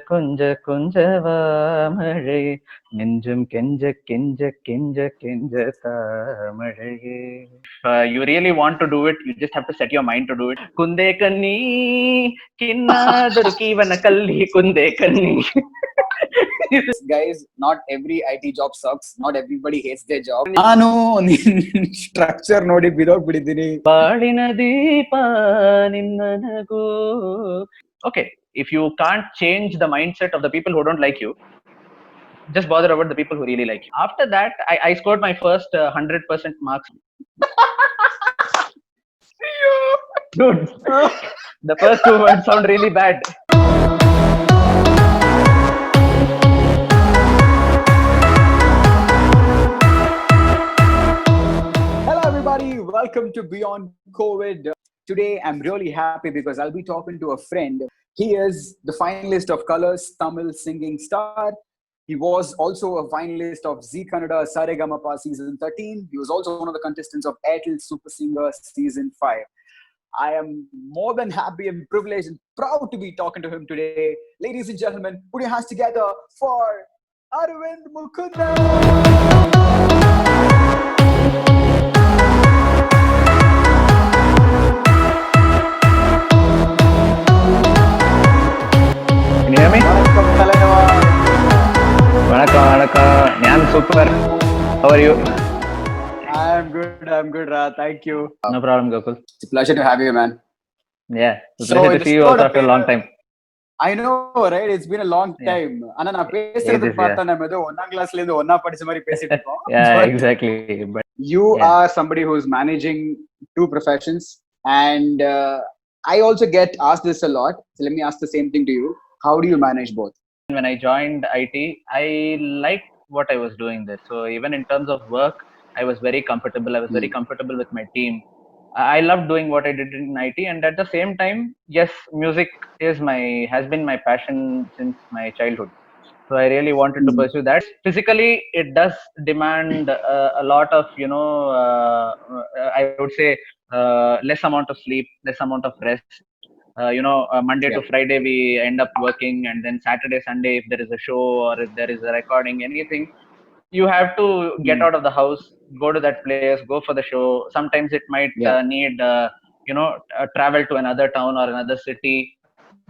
கொஞ்ச கொஞ்சவா மழை நெஞ்சும் கெஞ்ச கெஞ்ச கெஞ்ச கெஞ்ச தாமழையே. You really want to do it, you just have to set your mind to do it. Kunde kanni kinnadaru kivana kalli kunde kanni. Guys, not every IT job sucks. Not everybody hates their job. ನಾನು structure ನೋಡಿ ಬಿಡೋಗ್ಬಿಟ್ಟಿದ್ದೀನಿ. ಬಾಳಿನ ದೀಪ ನಿನ್ನನಗೂ. Okay, if you can't change the mindset of the people who don't like you, just bother about the people who really like you. After that, I scored my first 100% marks. Dude, the first two words sound really bad. Hello everybody, welcome to Beyond COVID. Today I'm really happy because I'll be talking to a friend. He is the finalist of Colors Tamil Singing Star. He was also a finalist of Zee Kannada Saregamapa Season 13. He was also one of the contestants of Airtel Super Singer Season 5. I am more than happy and privileged and proud to be talking to him today. Ladies and gentlemen, put your hands together for Arvind Mukundan. Can you hear me? Vanakkam. ഞാൻ super. How are you? I'm good, Ra. Thank you. No problem, Gokul. It's a pleasure to have you, man. Yeah, it's a pleasure to see you also after a long time. I know, right? It's been a long time. ஆனா நான் பேசுறது பார்த்தா நம்ம ஏதோ 1ஆம் கிளாஸ்ல இருந்து ஒண்ணா படிச்ச மாதிரி பேசிட்டு இருக்கோம். Yeah, exactly. But you are somebody who's managing two professions, and I also get asked this a lot. So let me ask the same thing to you. How do you manage both? When I joined IT, I liked what I was doing there. So even in terms of work, I was very comfortable. I was very comfortable with my team. I loved doing what I did in IT, and at the same time, yes, music has been my passion since my childhood. So I really wanted to pursue that. Physically, it does demand a lot of, I would say, less amount of sleep, less amount of rest. Monday to Friday we end up working, and then Saturday, Sunday, if there is a show or if there is a recording, anything, you have to get out of the house, go to that place, go for the show. Sometimes it might need travel to another town or another city,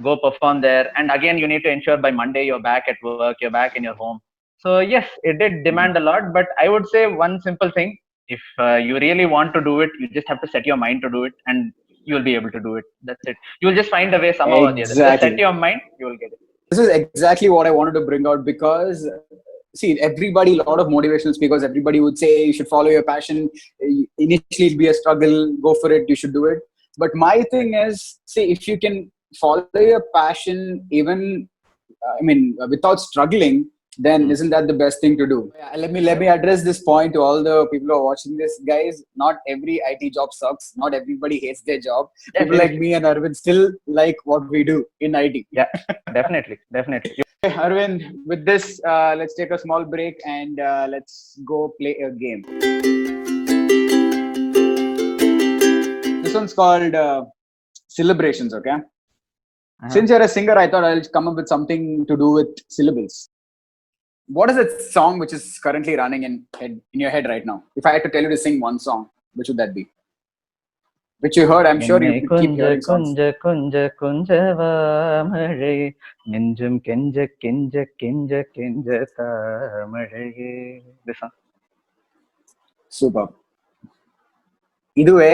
go perform there, and again you need to ensure by Monday you're back at work, you're back in your home. So yes, it did demand a lot, but I would say one simple thing: if you really want to do it, you just have to set your mind to do it, and you'll be able to do it. That's it. You'll just find a way somehow or the other. Just set your mind, you will get it. This is exactly what I wanted to bring out, because see, everybody, a lot of motivational speakers, everybody would say you should follow your passion. Initially it'll be a struggle, go for it, you should do it. But my thing is, see, if you can follow your passion even without struggling, then isn't that the best thing to do? Let me address this point to all the people who are watching this. Guys, not every IT job sucks. Not everybody hates their job. People like me and Arvind still like what we do in IT. Yeah, definitely. Arvind, with this, let's take a small break and let's go play a game. This one's called Syllabrations, okay? Since you're a singer, I thought I'll come up with something to do with syllables. What is that song which is currently running in your head right now? If I had to tell you to sing one song, which would that be? Which you heard, I'm sure you keep hearing songs. கொஞ்ச கொஞ்சவா மழை நெஞ்சும் கெஞ்ச கெஞ்ச கெஞ்ச கெஞ்ச தாமழையே. This song. Super. Idue,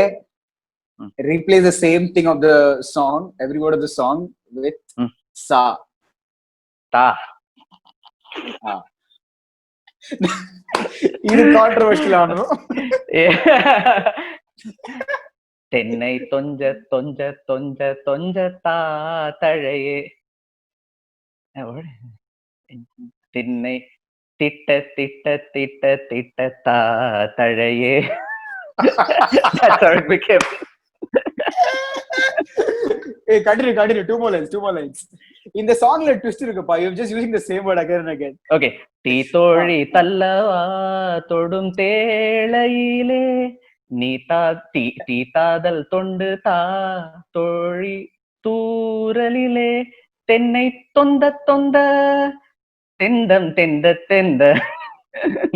replace the same thing of the song, every word of the song with sa. Ta. இது controversial ஆனோ. தென்னை தொஞ்ச தொஞ்ச தொஞ்ச தொஞ்ச தாத்தழையே. திண்ணை திட்ட திட்ட திட்ட திட்ட தாத்தழையே. That's how it became. Hey, continue. Two more lines. In the song, like twist irukappa. You're just using the same word again and again. Okay. தீ தோழி தல்லவா தொடும் தேளையிலே நீ தீ தாதல் தொண்டு தா தோழி தூரலிலே தென்னை தொந்த தொந்த தெந்தம் தெந்த தெந்த.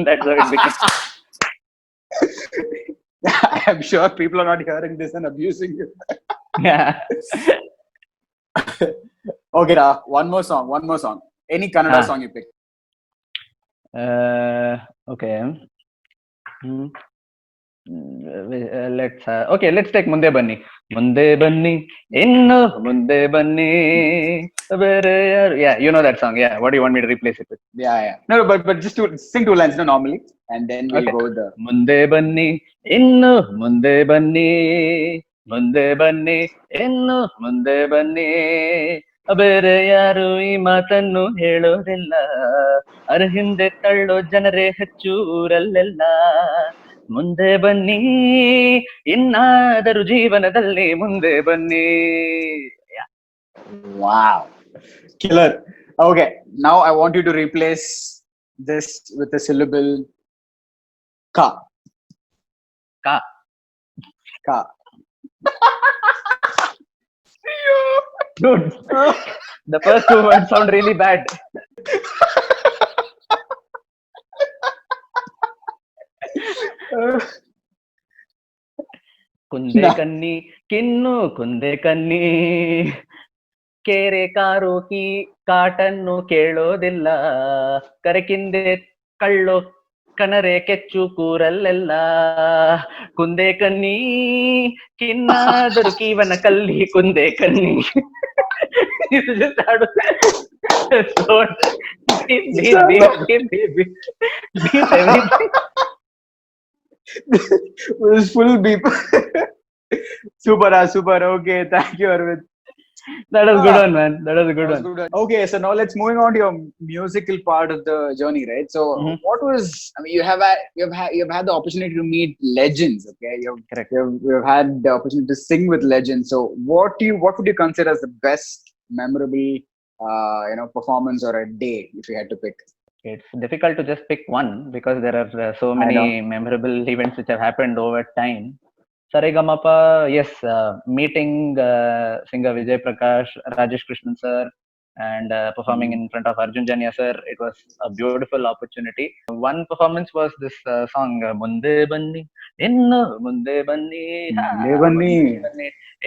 That's how it became. I'm sure people are not hearing this and abusing you. Yeah. Okay, one more song. Any Kannada song you pick? Okay. Let's take Munde Banni. Munde Banni, Innu Munde Banni. Yeah, you know that song. Yeah, what do you want me to replace it with? Yeah. No, but just to sing 2 lines, normally, and then we'll go with the Munde Banni, Innu Munde Banni. Munde Banni, Innu Munde Banni. ಬೇರೆ ಯಾರು ಈ ಮಾತನ್ನು ಹೇಳೋದಿಲ್ಲ, ಅರ ಹಿಂದೆ ತಳ್ಳೋ ಜನರೇ ಹೆಚ್ಚು ಊರಲ್ಲೆಲ್ಲ. ಮುಂದೆ ಬನ್ನಿ ಇನ್ನಾದರೂ ಜೀವನದಲ್ಲಿ ಮುಂದೆ ಬನ್ನಿ. Wow, killer. Okay, now I want you to replace this with the syllable ka. Ka. Dude, the first 2 words sound really bad. ಕುಂದೆ ಕನ್ನಿ Kinnu ಕುಂದೆ ಕನ್ನಿ, ಕೇರೆ ಕಾರೋಕಿ ಕಾಟನ್ನು ಕೇಳೋದಿಲ್ಲ, ಕರೆಕಿಂದೆ ಕಳ್ಳೋ ಕನರೆ ಕೆಚ್ಚು ಕೂರಲ್ಲೆಲ್ಲ. ಕುಂದೆ ಕನ್ನಿ ಕಿನ್ನಾದರೂ ಕೀವನ ಕಲ್ಲಿ ಕುಂದೆ ಕನ್ನಿ. Full beep. Super. Okay, thank you, Arvind. That was good one, man. That was a good one. Okay, so now let's moving on to your musical part of the journey, right? So, what was? I mean, you've had the opportunity to meet legends. Okay, you've had the opportunity to sing with legends. So, what would you consider as the best memorable, performance or a day if you had to pick? It's difficult to just pick one because there are so many memorable events which have happened over time. Saregamapa, yes, meeting singer Vijay Prakash, Rajesh Krishnan sir, and performing in front of Arjun Janya sir, it was a beautiful opportunity. One performance was this song, Munde Banni, Innu Munde Banni, Munde Banni,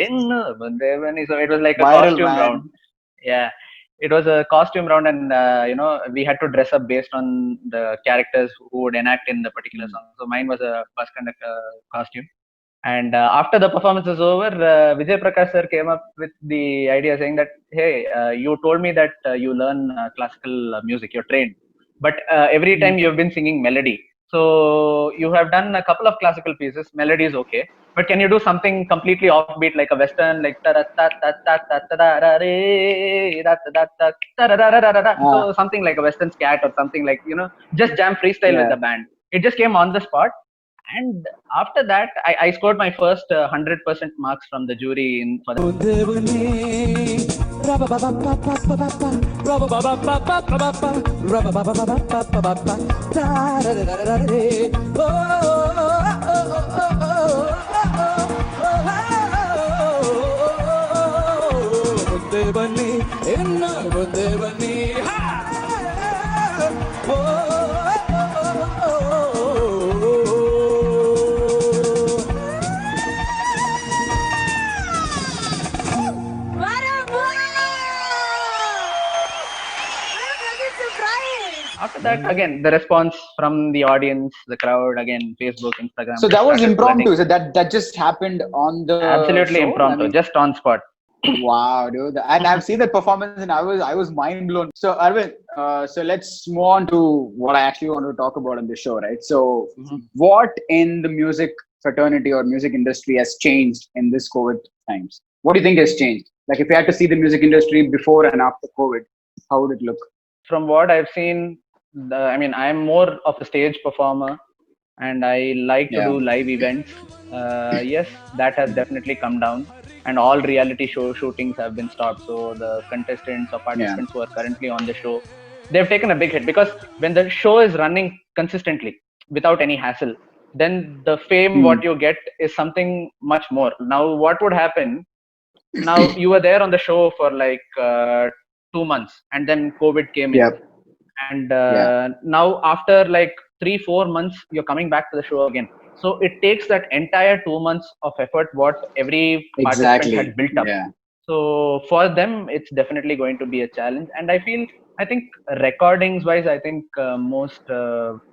Innu Munde Banni. So it was like a viral, costume man. round. Yeah. It was a costume round, and we had to dress up based on the characters who would enact in the particular song. So mine was a bus conductor costume. And after the performance was over, Vijay Prakash sir came up with the idea saying that, hey, you told me that you learn classical music, you're trained, but every time you've been singing melody. So you have done a couple of classical pieces, melody is okay, but can you do something completely offbeat, like a western, like so something like a western scat or something, like, just jam freestyle with the band. It just came on the spot. And after that, I scored my first 100% marks from the jury for the. After that, again, the response from the audience, the crowd, again, Facebook, Instagram. So that was impromptu. So that just happened on the absolutely show? Impromptu, I mean, just on spot. Wow, dude! And I've seen that performance, and I was mind blown. So Arvind, so let's move on to what I actually want to talk about on the show, right? So, what in the music fraternity or music industry has changed in this COVID times? What do you think has changed? Like, if you had to see the music industry before and after COVID, how would it look? From what I've seen, I'm more of a stage performer, and I like to do live events. Yes, that has definitely come down, and all reality show shootings have been stopped. So the contestants or participants who are currently on the show, they've taken a big hit, because when the show is running consistently without any hassle, then the fame what you get is something much more. Now, what would happen? Now, you were there on the show for like 2 months, and then COVID came in. Yep. And Yeah. now after like 3-4 months, you're coming back to the show again. So it takes that entire 2 months of effort what every participant Exactly. had built up. Yeah. So for them, it's definitely going to be a challenge. And I think recordings wise, I think most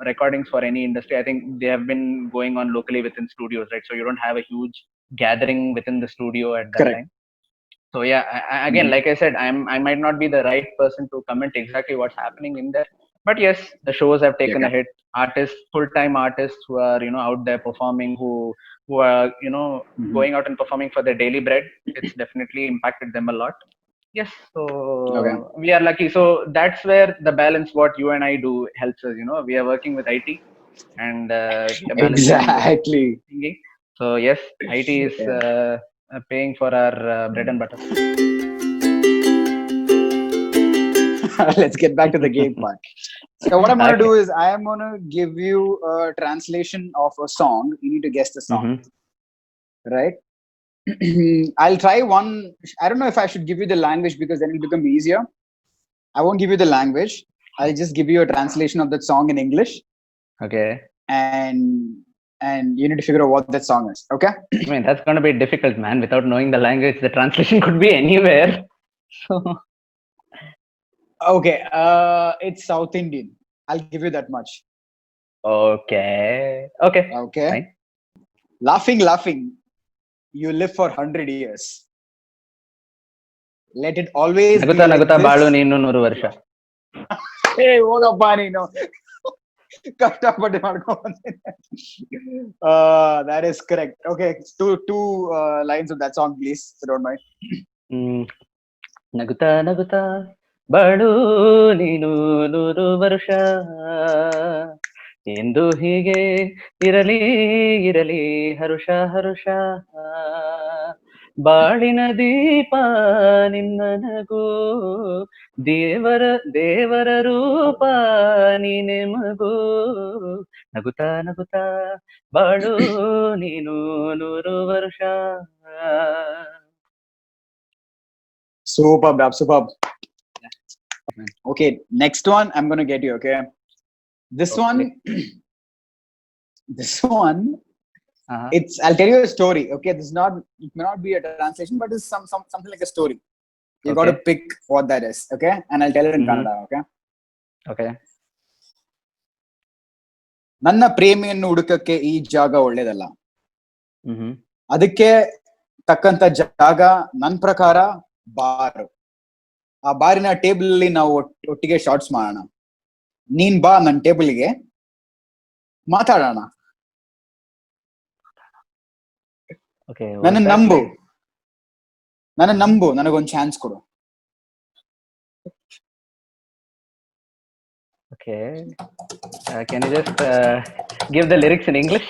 recordings for any industry, I think they have been going on locally within studios, right? So you don't have a huge gathering within the studio at that Correct. time. So yeah, again, like I said, I might not be the right person to comment exactly what's happening in there, but yes, the shows have taken a Okay. hit. Artists, full-time artists who are out there performing, who are Mhm. going out and performing for their daily bread, it's definitely impacted them a lot. Yes, Okay. so we are lucky. So that's where the balance what you and I do helps us. We are working with IT, and we are balancing Exactly. singing. So yes, IT is Yeah. paying for our bread and butter. Let's get back to the game part. So what I'm gonna Okay. do is I am gonna give you a translation of a song. You need to guess the song, Mm-hmm. right? I'll try one. I don't know if I should give you the language because then it'll become easier. I won't give you the language. I'll just give you a translation of that song in English, Okay. and you need to figure out what that song is. Okay? I mean, that's going to be difficult, man. Without knowing the language, the translation could be anywhere. So, Okay. It's South Indian. I'll give you that much. okay. Okay. Okay. Fine. Laughing, laughing. You live for 100 years. Let it always be ನಗುತ್ತಾ like ನಗುತ್ತಾ this. ಬಾಳು ನೀನು 100 ವರ್ಷ. Hey, ಹೋಗಪ್ಪ ನೀನು ಕಷ್ಟಪಟ್ಟು ಮಾಡ್ಕೊಂಡು that is correct. Okay, two lines of that song, please, if you don't mind. ಹ್ಮ್. ನಗುತ್ತಾ ನಗುತ್ತಾ ಬಾಳು ನೀನು 100 ವರ್ಷ, ಎಂದು ಹೀಗೆ ಇರಲಿ ಇರಲಿ ಹರುಷ ಹರುಷ, ಬಾಳಿನ ದೀಪ ನಿನ್ನ ನಗು, ದೇವರ ದೇವರ ರೂಪ ನೀನೆ ಮಗು, ನಗುತ್ತಾ ನಗುತ್ತಾ ಬಾಳು ನೀನು 100 ವರ್ಷ. Superb, Dab, superb. Okay, next one I'm gonna get you. Okay, this one this one, Uh-huh. I'll tell you a story. Okay, this is not, it may not be a translation, but it's something like a story. You got to Okay. pick what that is. Okay, and I'll tell it in Mhm. Kannada. Okay. Okay. ನನ್ನ ಪ್ರೇಮಿಯನ್ನು ಹುಡುಕಕ್ಕೆ ಈ ಜಾಗ ಒಳ್ಳೇದಲ್ಲ, Mhm. ಅದಕ್ಕೆ ತಕ್ಕಂತ ಜಾಗ ನನ್ನ ಪ್ರಕಾರ bar. ಆ ಬಾರಿನ ಟೇಬಲ್ ಅಲ್ಲಿ ನಾವು ಒಟ್ಟಿಗೆ ಶಾರ್ಟ್ಸ್ ಮಾಡೋಣ. ನೀನ್ ಬಾ ನನ್ನ ಟೇಬಲ್ಗೆ ಮಾತಾಡೋಣ. Okay. ನನ್ನ What's that ನಂಬು, like? ನನಗೊಂದು ಚಾನ್ಸ್ ಕೊಡು. Okay. Can you just give the lyrics in English?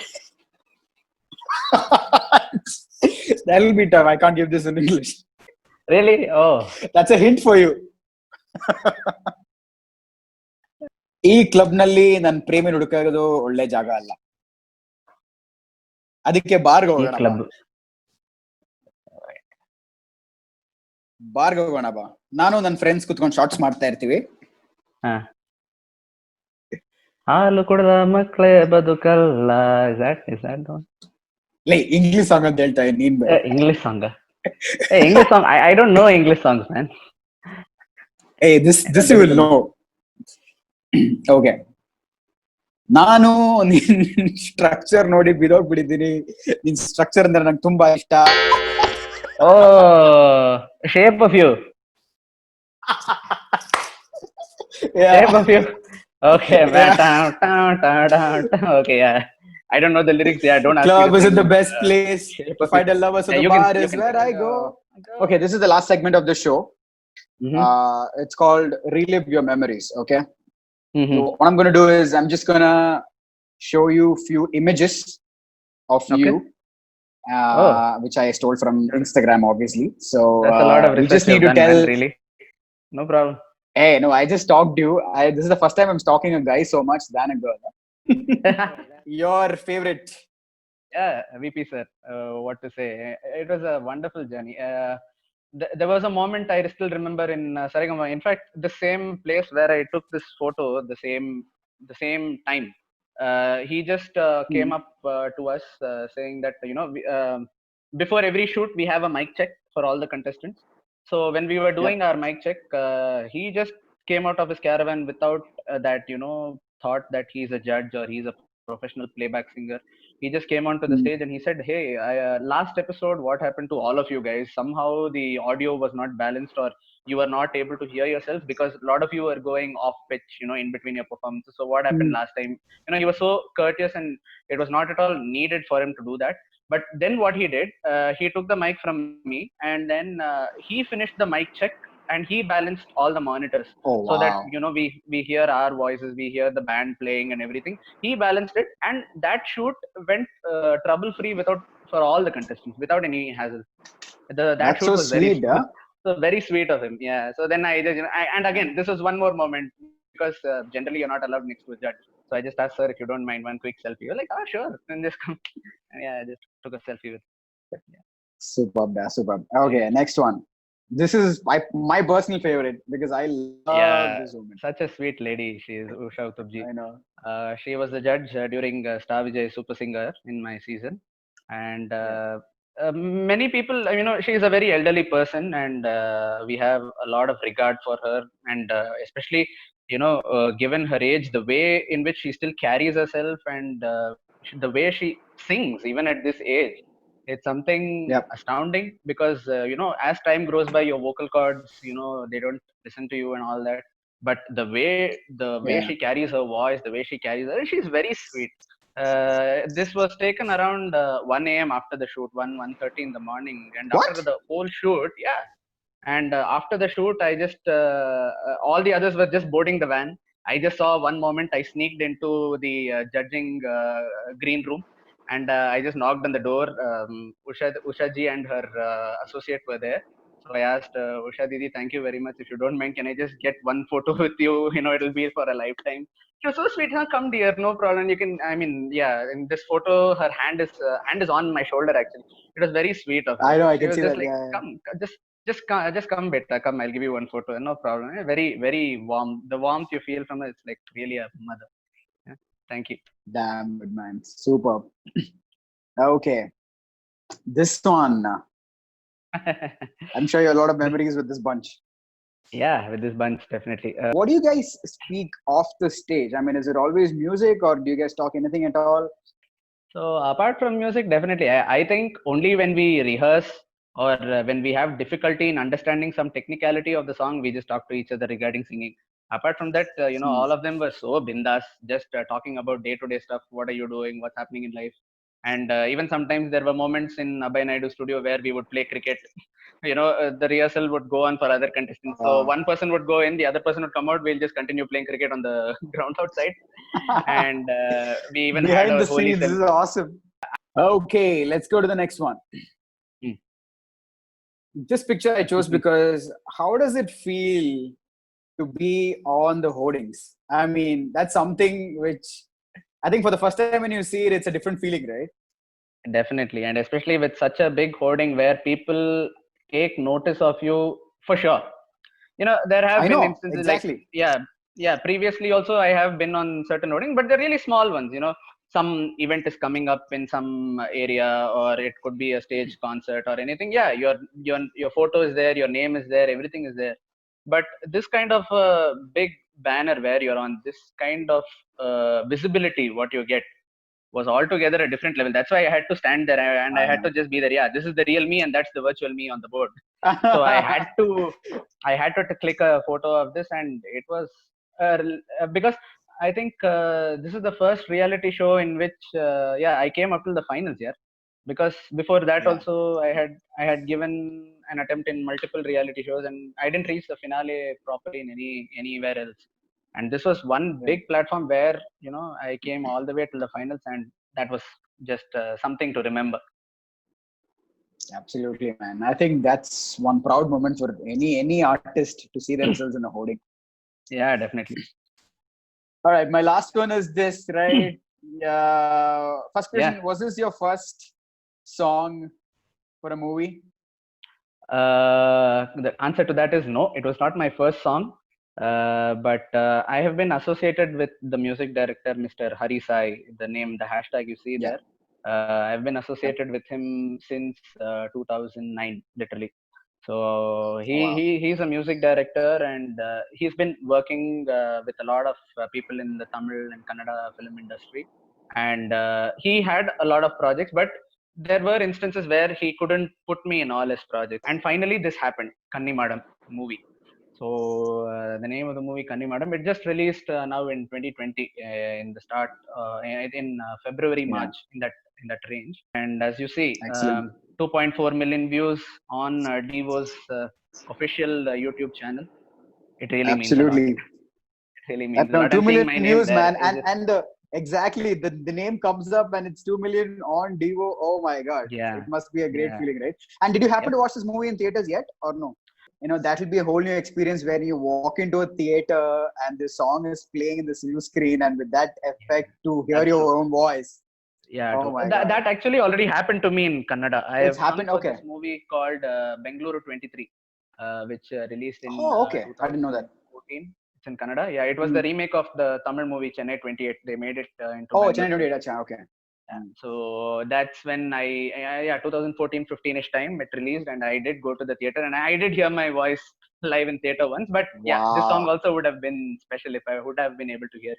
That will be tough. I can't give this in English. Really? Oh. That's a hint for you. ಈ club ನಲ್ಲಿ ನನ್ನ ಪ್ರೇಮಿ ಹುಡುಕೋದು ಒಳ್ಳೆ ಜಾಗ ಅಲ್ಲ, ಅದಕ್ಕೆ ಬಾರ್ಗೆ ಈ ಹೋಗೋಣ. ಕ್ಲಬ್. ಬಾರ್ಗೆ ಹೋಗೋಣ ಬಾ. ನಾನು ನನ್ನ ಫ್ರೆಂಡ್ಸ್ ಕುತ್ಕೊಂಡು ಶಾರ್ಟ್ಸ್ ಮಾಡ್ತಾ ಇರ್ತೀವಿ. ಹಾಲು ಕುಡ್ದ ಮಕ್ಕಳೇ ಬದುಕಲ್ಲ. Is that the one? English song ಅಂತ ಹೇಳ್ತಾ ನೀನ್. English song. Hey, English song. I don't know English songs, man. Hey, this you will know. Okay. ನಾನು ನಿನ್ ಸ್ಟ್ರಕ್ಚರ್ ನೋಡಿ ಬಿಡೋಗ್ಬಿಟ್ಟಿದ್ದೀನಿ. ನಿನ್ ಸ್ಟ್ರಕ್ಚರ್ ಅಂದ್ರೆ ನಂಗೆ ತುಂಬಾ ಇಷ್ಟ. Oh, Shape of You. Shape of You. Okay, man. Okay, yeah. I don't know the lyrics. Yeah, don't ask me. Club to isn't sing. the best place to find a lover, so Yeah, the you can- bar you is can where sing. I go. Okay, this is the last segment of the show. Mhm. It's called Relive Your Memories. Okay. Mhm. So what I'm gonna do is I'm just gonna show you few images of Okay. you, Oh. which I stole from Instagram, obviously. So That's a lot of you research just need you've to done, tell. man, really. No problem. Hey, no, I just stalked you. This is the first time I'm stalking a guy so much than a girl. Your favorite? Yeah, VP sir. What to say? It was a wonderful journey. there was a moment I still remember in Saregama. In fact, the same place where I took this photo, the same time, he just came Hmm. up to us saying that before every shoot we have a mic check for all the contestants. So when we were doing Yep. our mic check, he just came out of his caravan without that thought that he's a judge or he's a professional playback singer. He just came onto the Hmm. stage and he said, "Hey, last episode, what happened to all of you guys? Somehow the audio was not balanced, or you were not able to hear yourself because a lot of you were going off pitch, in between your performances. So what happened Hmm. last time?" He was so courteous, and it was not at all needed for him to do that. But then what he did, he took the mic from me, and then he finished the mic check and he balanced all the monitors Oh so that wow. we hear our voices, we hear the band playing and everything. He balanced it, and that shoot went trouble free without for all the contestants without any hassle. That That's shoot so was very sweet, huh? so very sweet of him. Yeah. So then I just and again, this was one more moment because generally you're not allowed next to a judge. So I just asked, "Sir, if you don't mind, one quick selfie." You're like, "Ah, sure." And just come. And yeah, I just took a selfie with. Yeah. Superb, yeah, superb. Very Okay, nice. next one. This is my personal favorite because I love Yeah, this woman. such a sweet lady. She is Usha Utupji. I know. She was the judge during Star Vijay Super Singer in my season, and Yeah. many people, she is a very elderly person, and we have a lot of regard for her, and especially, given her age, the way in which she still carries herself, and the way she sings, even at this age, it's something Yep. astounding because as time grows by, your vocal cords, they don't listen to you and all that, but the way Yeah. she carries her voice, the way she carries her, she's very sweet. This was taken around 1 a.m. after the shoot, 1:30 in the morning, and after What? the whole shoot, yeah. And after the shoot, I just all the others were just boarding the van. I just saw one moment. I sneaked into the judging green room, and I just knocked on the door. Usha ji and her associate were there. So I asked Usha Didi, "Thank you very much. If you don't mind, can I just get one photo with you? It'll be for a lifetime." She was so sweet. Huh? Come, dear, no problem. You can. I mean, yeah. In this photo, her hand is on my shoulder. Actually, it was very sweet of her. I know. I She can was see just that. like, Yeah. "Come, just come, beta, come. I'll give you one photo. No problem." Very, very warm. The warmth you feel from her, it's like really a mother. Yeah. Thank you. Damn good man. Super. Okay. This one. I'm sure you have a lot of This- memories with this bunch. yeah, with this bunch, definitely. What do you guys speak off the stage? I mean, is it always music or do you guys talk anything at all? So apart from music, definitely, I think only when we rehearse or when we have difficulty in understanding some technicality of the song, we just talk to each other regarding singing. Apart from that, Hmm. all of them were so bindas, just talking about day-to-day stuff. What are you doing? What's happening in life? And even sometimes there were moments in Abhay Naidu studio where we would play cricket. The rehearsal would go on for other contestants. So Uh, one person would go in, the other person would come out. We'll just continue playing cricket on the ground outside. And we even had Behind a the holy scenes, this cell. is awesome. Okay, let's go to the next one. Hmm. This picture I chose because how does it feel to be on the hoardings? I mean, that's something which I think for the first time when you see it, it's a different feeling, right? Definitely, and especially with such a big hoarding where people take notice of you for sure. There have I been know, instances like, exactly. yeah, yeah. Previously, also I have been on certain hoarding, but they're really small ones. Some event is coming up in some area, or it could be a stage concert or anything. Yeah, your photo is there, your name is there, everything is there. But this kind of big banner where you're on, this kind of visibility, what you get was altogether a different level. That's why I had to stand there and I I had know. to just be there. Yeah, this is the real me and that's the virtual me on the board. So I had to click a photo of this, and it was because I think this is the first reality show in which yeah, I came up to the finals. Yeah, because before that Yeah. also I had given an attempt in multiple reality shows, and I didn't reach the finale properly in anywhere else. And this was one Yeah. big platform where I came all the way to the finals, and that was just something to remember. Absolutely, man. I think that's one proud moment for any artist to see themselves in a hoarding. Yeah, definitely. All right, my last one is this, right? First Yeah. question: was this your first song for a movie? The answer to that is no. It was not my first song, but I have been associated with the music director, Mr. Hari Sai. The hashtag you see Yeah. there. I've been associated with him since 2009, literally. So Wow. he's a music director, and he's been working with a lot of people in the Tamil and Kannada film industry. And he had a lot of projects, but there were instances where he couldn't put me in all his projects. And finally, this happened, Kanni Madam movie. So the name of the movie, Kanni Madam, it just released now in 2020 in the start in February, Yeah. March, in that range. And as you see, Excellent. 2.4 million views on Devo's official YouTube channel. It really means a lot. Absolutely. It really means a No, lot. 2 And seeing million my name views, there man. is just, Exactly, the name comes up and it's 2 million on Devo. Oh my God. yeah, It must be a great yeah. feeling, right? And did you happen Yep. to watch this movie in theaters yet or no? That will be a whole new experience where you walk into a theater and the song is playing in the silver screen, and with that effect to hear That's your true. own voice. Yeah, Oh true. my That, God. that actually already happened to me in Kannada. I It's have come happened. for Okay. this movie called Bengaluru 23, which released in Oh, okay. I didn't know that. 2014. It's in Kannada. Yeah, it was the Hmm. remake of the Tamil movie Chennai 28. They made it into Oh, Bengaluru Chennai 23. 28. Okay. Yeah. So that's when 2014, 15ish time it released, and I did go to the theater, and I did hear my voice live in theater once. But yeah, this song Wow. also would have been special if I would have been able to hear it.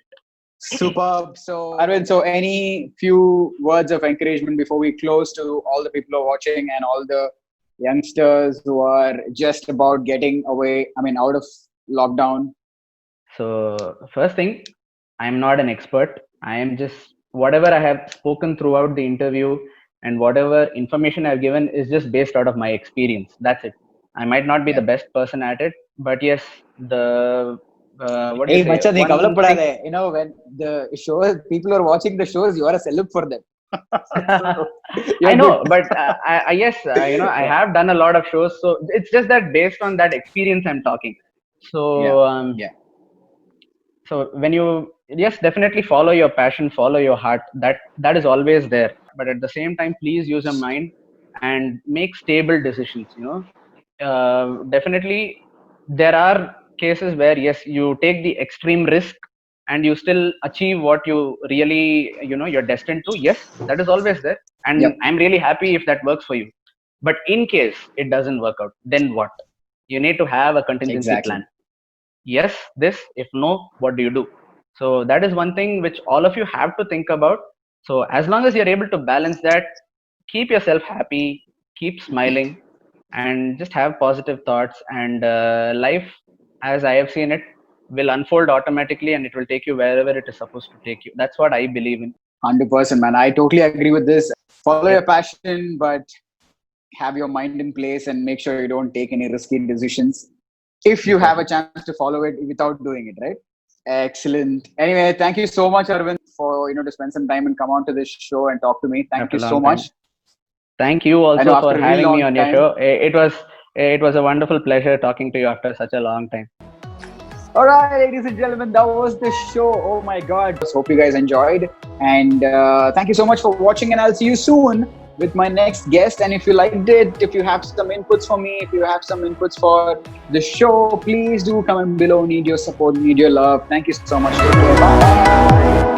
Superb. So, Arvind, so any few words of encouragement before we close to all the people who are watching and all the youngsters who are just about getting away, out of lockdown? So first thing, I'm not an expert. I am just whatever I have spoken throughout the interview and whatever information I've given is just based out of my experience. That's it. I might not be Yeah. the best person at it, but yes, the what do you Hey, say? Macha, nee One thing. kavalappadade. When the shows, people are watching the shows, you are a celeb for them. So, I you're know, good. but yes, I Yeah. have done a lot of shows, so it's just that based on that experience, I'm talking. Yeah. So Yeah. so when you yes, definitely follow your passion, follow your heart. That is always there. But at the same time, please use your mind and make stable decisions. Definitely there are cases where yes, you take the extreme risk and you still achieve what you really you're destined to. Yes, that is always there, and Yep. I'm really happy if that works for you. But in case it doesn't work out, then what? You need to have a contingency Exactly. plan. Yes, this. If no, what do you do? So that is one thing which all of you have to think about. So as long as you're able to balance that, keep yourself happy, keep smiling, and just have positive thoughts, and life, as I have seen it, will unfold automatically, and it will take you wherever it is supposed to take you. That's what I believe in. 100%, man. I totally agree with this. Follow your Yep. passion, but have your mind in place and make sure you don't take any risky decisions if you have a Exactly. chance to follow it without doing it, right? Excellent. Anyway, thank you so much, Arvind, for to spend some time and come on to this show and talk to me. Thank After you a so long much. time. Thank you I know also for after a really having me long on your time. show. It was a wonderful pleasure talking to you after such a long time. All right, ladies and gentlemen, that was the show. Oh my God. Hope you guys enjoyed. And thank you so much for watching. And I'll see you soon with my next guest. And if you liked it, if you have some inputs for me, if you have some inputs for the show, please do comment below. Need your support, need your love. Thank you so much. Take care. Bye.